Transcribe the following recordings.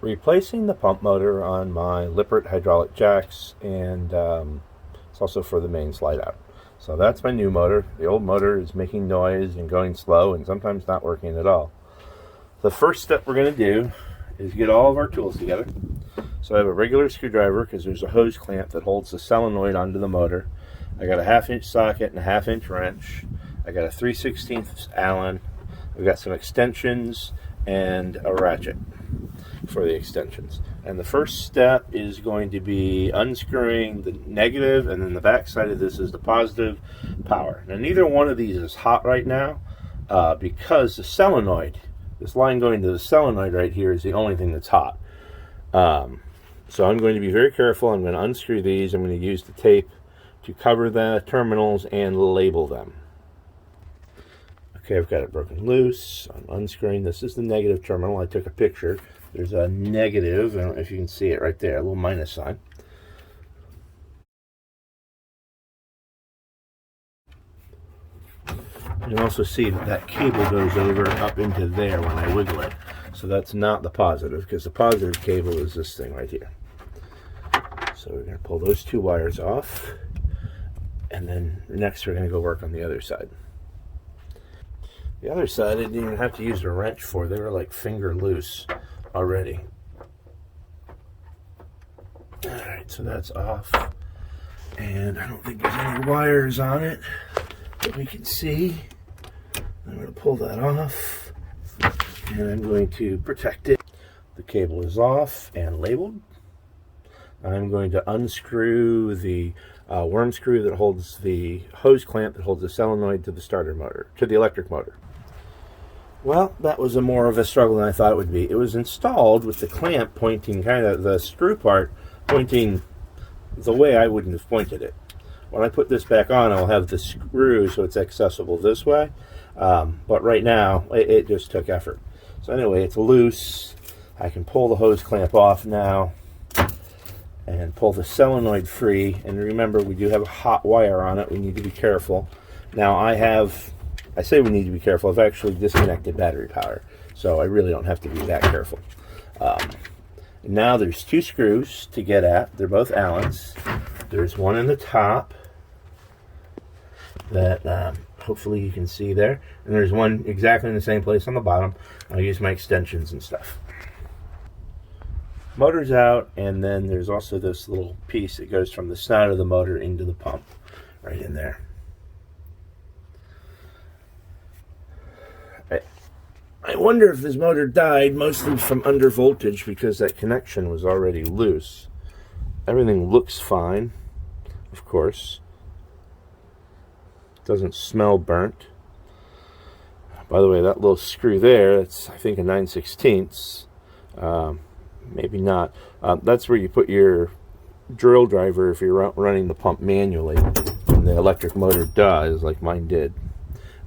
replacing the pump motor on my Lippert hydraulic jacks, and it's also for the main slide out. So that's my new motor. The old motor is making noise and going slow and sometimes not working at all. The first step we're going to do is get all of our tools together. So I have a regular screwdriver because there's a hose clamp that holds the solenoid onto the motor. I got a 1/2 inch socket and a 1/2 inch wrench. I got a 3/16 Allen. We've got some extensions and a ratchet for the extensions. And the first step is going to be unscrewing the negative, and then the back side of this is the positive power. Now neither one of these is hot right now because the solenoid, this line going to the solenoid right here, is the only thing that's hot. So I'm going to be very careful. I'm going to unscrew these. I'm going to use the tape to cover the terminals and label them. Okay, I've got it broken loose. I'm unscrewing. This is the negative terminal. I took a picture. There's a negative. I don't know if you can see it right there, a little minus sign. You can also see that that cable goes over up into there when I wiggle it. So that's not the positive, because the positive cable is this thing right here. So we're going to pull those two wires off, and then next we're going to go work on the other side. The other side I didn't even have to use a wrench for. They were like finger loose already. Alright, so that's off. And I don't think there's any wires on it that we can see. I'm going to pull that off, and I'm going to protect it. The cable is off and labeled. I'm going to unscrew the worm screw that holds the hose clamp that holds the solenoid to the starter motor, to the electric motor. Well, that was more of a struggle than I thought it would be. It was installed with the clamp pointing, kind of the screw part pointing the way I wouldn't have pointed it. When I put this back on, I'll have the screw so it's accessible this way. But right now, it just took effort. So anyway, it's loose. I can pull the hose clamp off now and pull the solenoid free. And remember, we do have a hot wire on it. We need to be careful. Now I say we need to be careful. I've actually disconnected battery power, so I really don't have to be that careful. Now there's two screws to get at. They're both Allens. There's one in the top that hopefully you can see there, and there's one exactly in the same place on the bottom. I'll use my extensions and stuff. Motor's out, and then there's also this little piece that goes from the snout of the motor into the pump right in there. I wonder if this motor died mostly from under voltage because that connection was already loose. Everything looks fine, of course. It doesn't smell burnt. By the way, that little screw there, that's I think a 9/16. Maybe not. That's where you put your drill driver if you're running the pump manually, and the electric motor does, like mine did.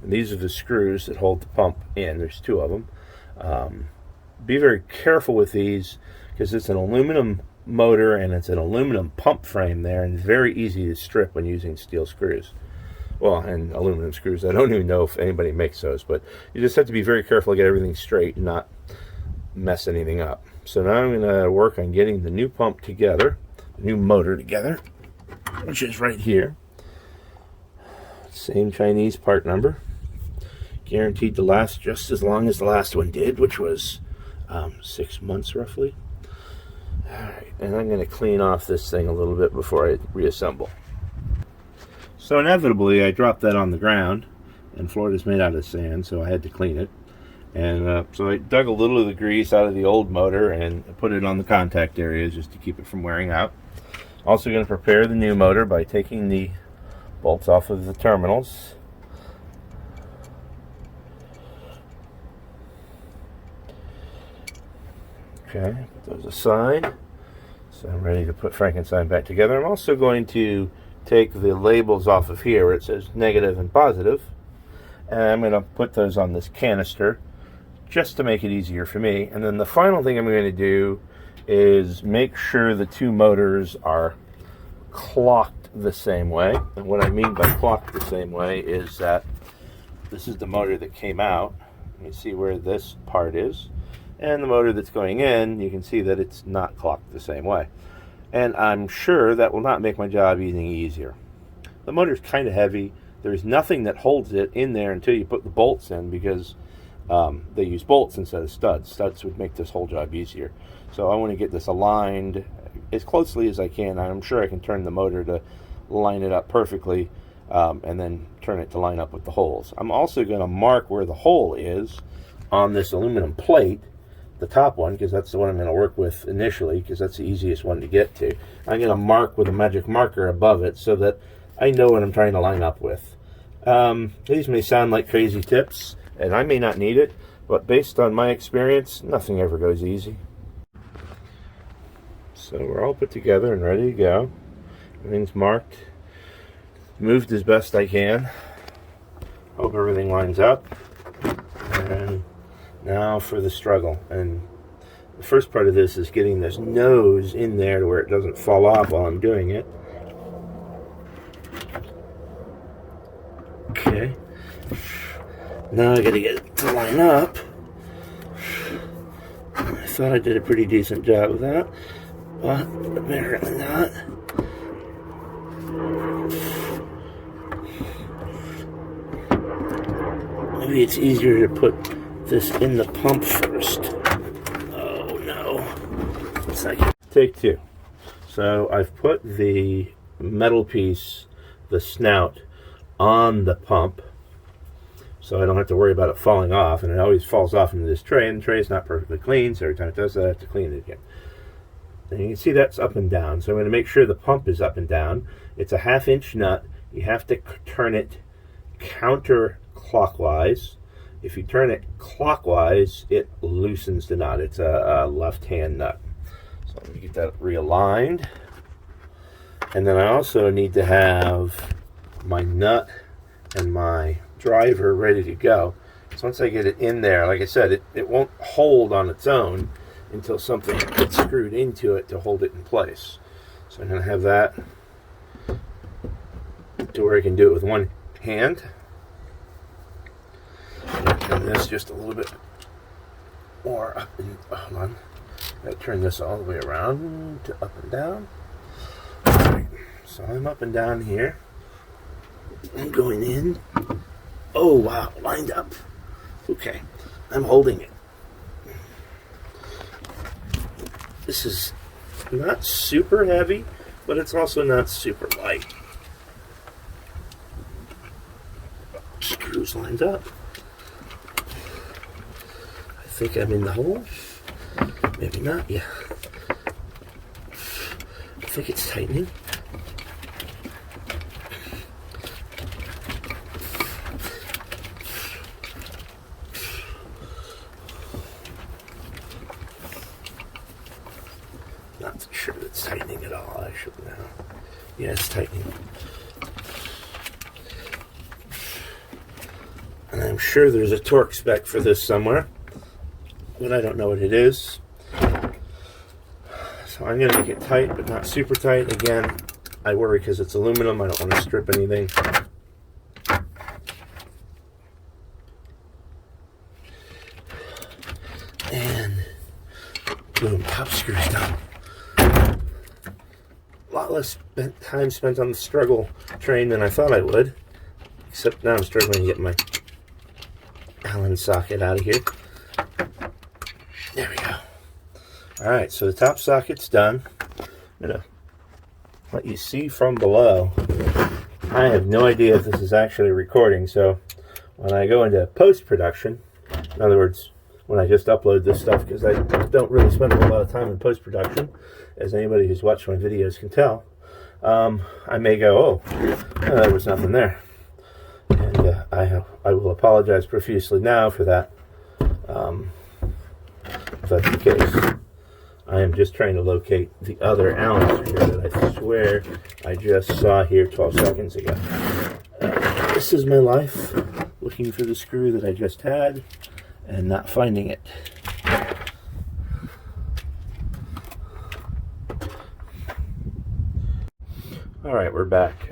And these are the screws that hold the pump in. There's two of them. Be very careful with these because it's an aluminum motor and it's an aluminum pump frame there, and it's very easy to strip when using steel screws. Well, and aluminum screws. I don't even know if anybody makes those, but you just have to be very careful to get everything straight and not mess anything up. So now I'm going to work on getting the new pump together, the new motor together, which is right here. Same Chinese part number. Guaranteed to last just as long as the last one did, which was 6 months roughly. Alright, and I'm going to clean off this thing a little bit before I reassemble. So inevitably I dropped that on the ground, and Florida's made out of sand, so I had to clean it. And so I dug a little of the grease out of the old motor and put it on the contact areas just to keep it from wearing out. Also going to prepare the new motor by taking the bolts off of the terminals. Okay, put those aside. So I'm ready to put Frankenstein back together. I'm also going to take the labels off of here where it says negative and positive, and I'm going to put those on this canister just to make it easier for me. And then the final thing I'm going to do is make sure the two motors are clocked the same way. And what I mean by clocked the same way is that this is the motor that came out. Let me see where this part is. And the motor that's going in, you can see that it's not clocked the same way. And I'm sure that will not make my job any easier. The motor's kind of heavy. There's nothing that holds it in there until you put the bolts in, because they use bolts instead of studs. Studs would make this whole job easier. So I want to get this aligned as closely as I can. I'm sure I can turn the motor to line it up perfectly, and then turn it to line up with the holes. I'm also going to mark where the hole is on this aluminum plate, the top one, because that's the one I'm going to work with initially, because that's the easiest one to get to. I'm going to mark with a magic marker above it so that I know what I'm trying to line up with. These may sound like crazy tips, and I may not need it, but based on my experience, nothing ever goes easy. So we're all put together and ready to go. Everything's marked, moved as best I can. Hope everything lines up. And now for the struggle. And the first part of this is getting this nose in there to where it doesn't fall off while I'm doing it. Okay. Now I gotta get it to line up. I thought I did a pretty decent job of that, but apparently not. Maybe it's easier to put this in the pump first. Oh no. It's like take two. So I've put the metal piece, the snout, on the pump, so I don't have to worry about it falling off. And it always falls off into this tray, and the tray is not perfectly clean, so every time it does that I have to clean it again. And you can see that's up and down, so I'm going to make sure the pump is up and down. It's a 1/2 inch nut. You have to turn it counterclockwise. If you turn it clockwise, it loosens the nut. It's a left-hand nut. So let me get that realigned. And then I also need to have my nut and my driver ready to go. So once I get it in there, like I said, it won't hold on its own until something gets screwed into it to hold it in place. So I'm going to have that to where I can do it with one hand. And this just a little bit more up and hold on. I turn this all the way around to up and down. Right. So I'm up and down here. I'm going in. Oh wow, lined up. Okay, I'm holding it. This is not super heavy, but it's also not super light. Screws lined up. I think I'm in the hole. Maybe not, yeah. I think it's tightening. Not sure it's tightening at all, actually, now. Yeah, it's tightening. And I'm sure there's a torque spec for this somewhere, but I don't know what it is. So I'm going to make it tight, but not super tight. Again, I worry because it's aluminum. I don't want to strip anything. And boom, top screw's done. A lot less time spent on the struggle train than I thought I would. Except now I'm struggling to get my Allen socket out of here. There we go. Alright, so the top socket's done. I'm going to let you see from below. I have no idea if this is actually recording, so when I go into post-production, in other words, when I just upload this stuff, because I don't really spend a lot of time in post-production, as anybody who's watched my videos can tell, I may go, oh, there was nothing there. And I will apologize profusely now for that, if that's the case. I am just trying to locate the other Allen screw that I swear I just saw here 12 seconds ago. This is my life, looking for the screw that I just had and not finding it. Alright, we're back.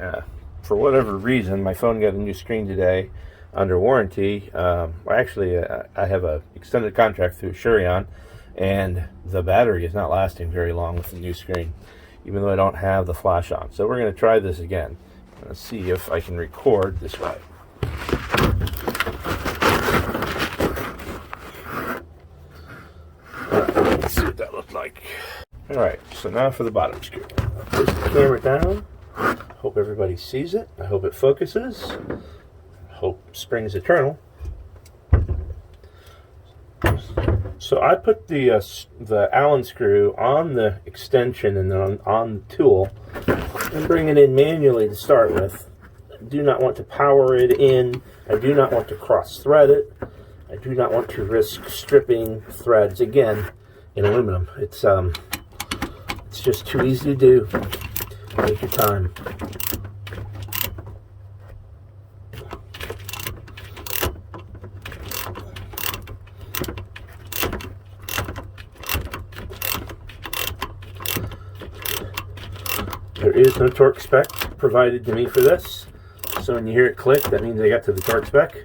For whatever reason, my phone got a new screen today. under warranty. Well, actually, I have a extended contract through Shurion, and the battery is not lasting very long with the new screen, even though I don't have the flash on. So we're going to try this again. Let's see if I can record this way. Let's see what that looked like. Alright, so now for the bottom screw. I'll place the camera down. Hope everybody sees it. I hope it focuses. Hope spring's eternal. So I put the Allen screw on the extension and then on the tool and bring it in manually to start with. I do not want to power it in. I do not want to cross thread it. I do not want to risk stripping threads again in aluminum. It's just too easy to do. Take your time. There is no torque spec provided to me for this, so when you hear it click, that means I got to the torque spec.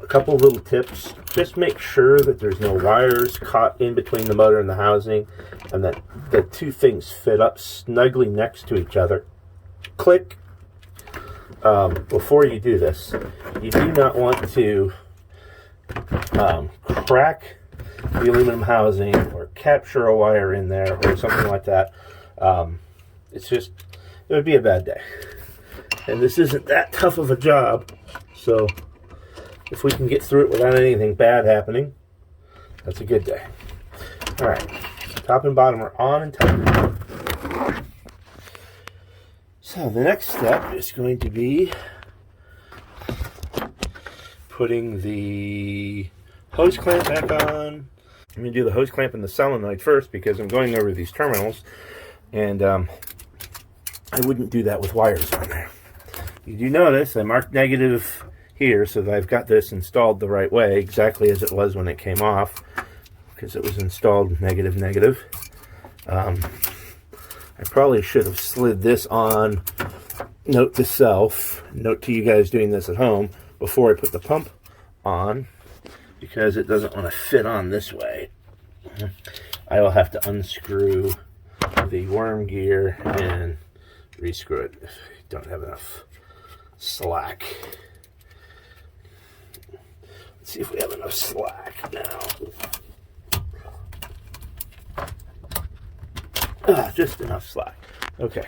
A couple little tips. Just make sure that there's no wires caught in between the motor and the housing, and that the two things fit up snugly next to each other. Click. Before you do this, you do not want to crack the aluminum housing or capture a wire in there or something like that. It would be a bad day. And this isn't that tough of a job, so if we can get through it without anything bad happening, that's a good day. Alright, top and bottom are on and tight. So the next step is going to be putting the hose clamp back on. I'm going to do the hose clamp and the solenoid first because I'm going over these terminals, and I wouldn't do that with wires on there. You do notice I marked negative here so that I've got this installed the right way, exactly as it was when it came off, because it was installed negative, negative. I probably should have slid this on, note to self, note to you guys doing this at home, before I put the pump on, because it doesn't want to fit on this way. I will have to unscrew the worm gear and rescrew it if I don't have enough slack. Let's see if we have enough slack now. Just enough slack. Okay.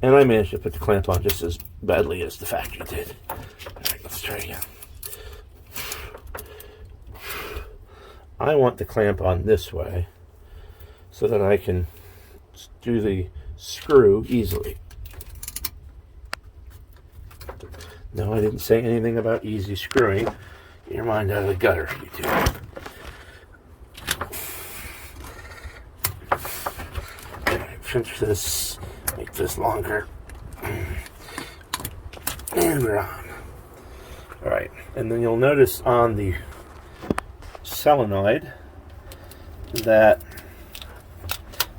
And I managed to put the clamp on just as badly as the factory did. Alright, let's try again. I want the clamp on this way so that I can do the screw easily. No, I didn't say anything about easy screwing. Get your mind out of the gutter, you two. Pinch this, make this longer, and we're on. Alright, and then you'll notice on the solenoid that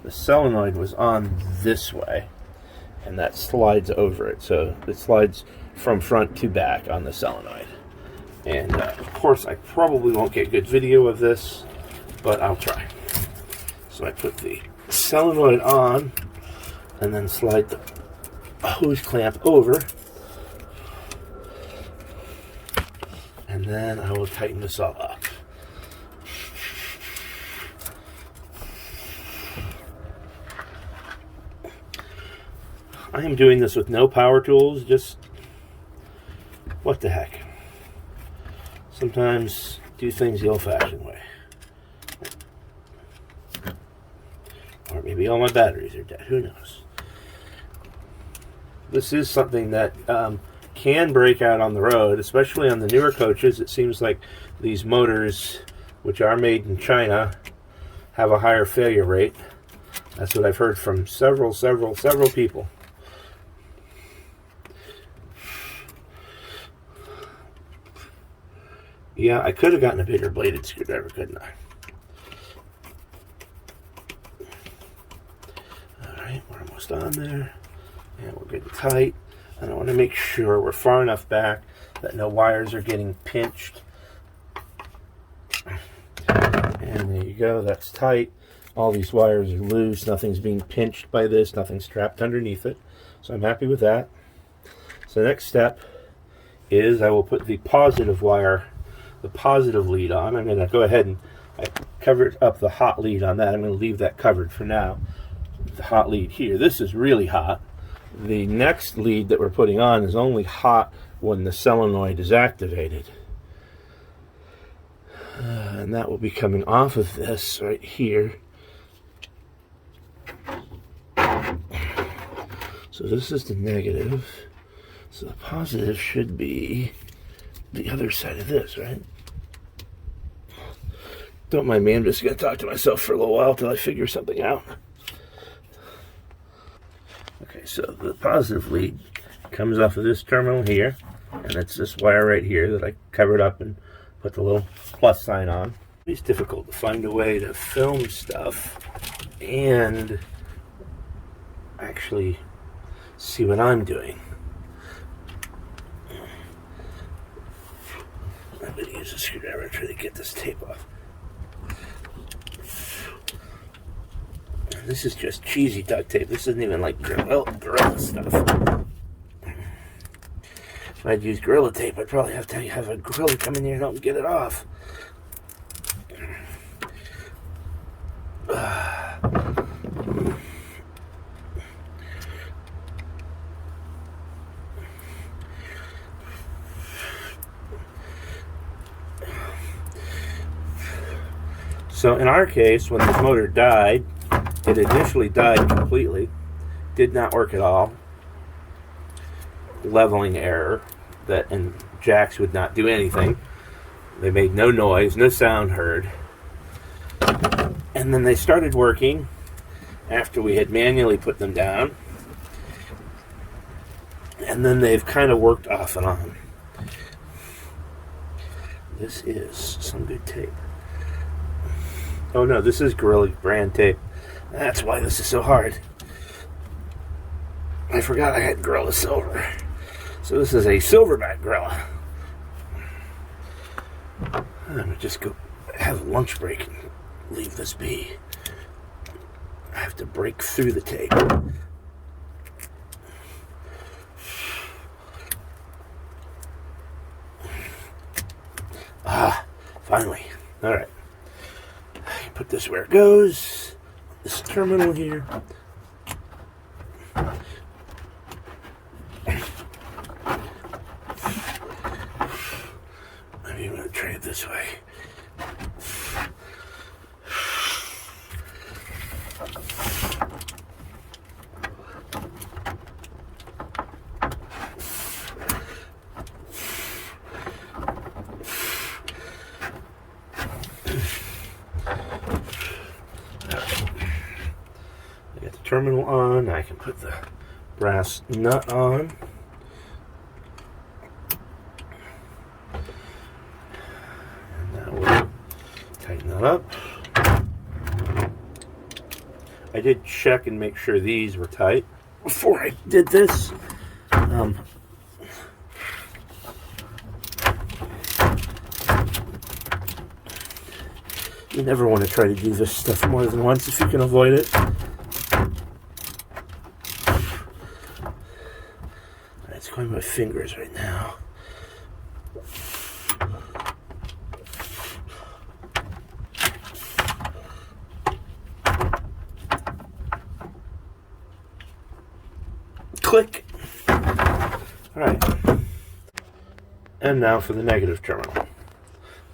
the solenoid was on this way, and that slides over it, so it slides from front to back on the solenoid. And of course I probably won't get good video of this, but I'll try. So I put the solenoid on and then slide the hose clamp over, and then I will tighten this all up. I am doing this with no power tools, just what the heck. Sometimes do things the old-fashioned way. Or maybe all my batteries are dead. Who knows? This is something that can break out on the road, especially on the newer coaches. It seems like these motors, which are made in China, have a higher failure rate. That's what I've heard from several people. Yeah, I could have gotten a bigger bladed screwdriver, couldn't I? Alright, we're almost on there. And we're getting tight. And I want to make sure we're far enough back that no wires are getting pinched. And there you go, that's tight. All these wires are loose, nothing's being pinched by this, nothing's trapped underneath it. So I'm happy with that. So the next step is I will put the positive wire, the positive lead on. I'm going to go ahead and I covered up the hot lead on that. I'm going to leave that covered for now. The hot lead here. This is really hot. The next lead that we're putting on is only hot when the solenoid is activated. And that will be coming off of this right here. So this is the negative. So the positive should be the other side of this, right? Don't mind me, I'm just going to talk to myself for a little while till I figure something out. Okay, so the positive lead comes off of this terminal here, and it's this wire right here that I covered up and put the little plus sign on. It's difficult to find a way to film stuff and actually see what I'm doing. I'm going to use a screwdriver to try to get this tape off. This is just cheesy duct tape. This isn't even like Gorilla stuff. If I'd use Gorilla tape, I'd probably have to have a gorilla come in here and help me get it off. So in our case, when this motor died, it initially died completely, did not work at all. Leveling error, and jacks would not do anything. They made no noise, no sound heard. And then they started working after we had manually put them down. And then they've kind of worked off and on. This is some good tape. Oh no, this is Gorilla brand tape. That's why this is so hard. I forgot I had Gorilla Silver. So this is a silverback Gorilla. I'm going to just go have a lunch break and leave this be. I have to break through the tape. Ah, finally. All right. Put this where it goes. This terminal here. Maybe I'm going to try it this way. Terminal on. I can put the brass nut on. And that will tighten that up. I did check and make sure these were tight before I did this. You never want to try to do this stuff more than once if you can avoid it. It's going my fingers right now. Click. All right. And now for the negative terminal.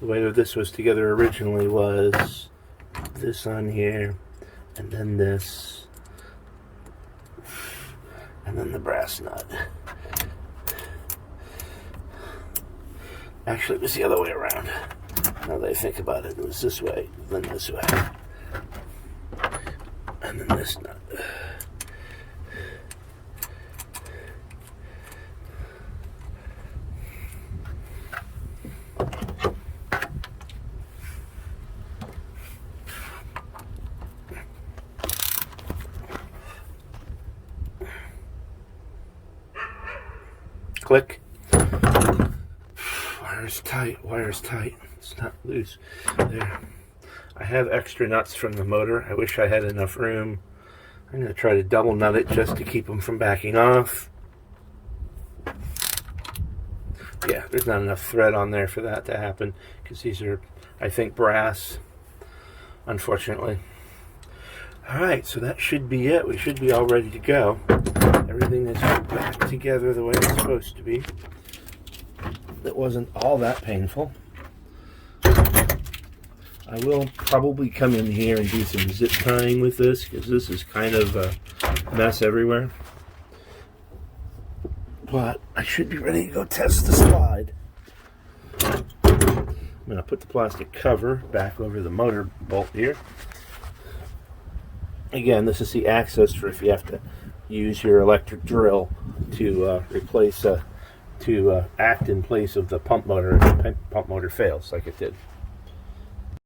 The way that this was together originally was this on here, and then this, and then the brass nut. Actually, it was the other way around. Now that I think about it, it was this way, then this way, and then this nut. Click. Wire's tight, wire's tight. It's not loose. There. I have extra nuts from the motor. I wish I had enough room. I'm going to try to double nut it just to keep them from backing off. Yeah, there's not enough thread on there for that to happen because these are, I think, brass, unfortunately. Alright, so that should be it. We should be all ready to go. Everything is back together the way it's supposed to be. It wasn't all that painful. I will probably come in here and do some zip tying with this because this is kind of a mess everywhere. But I should be ready to go test the slide. I'm going to put the plastic cover back over the motor bolt here. Again, this is the access for if you have to use your electric drill to replace to act in place of the pump motor if the pump motor fails like it did.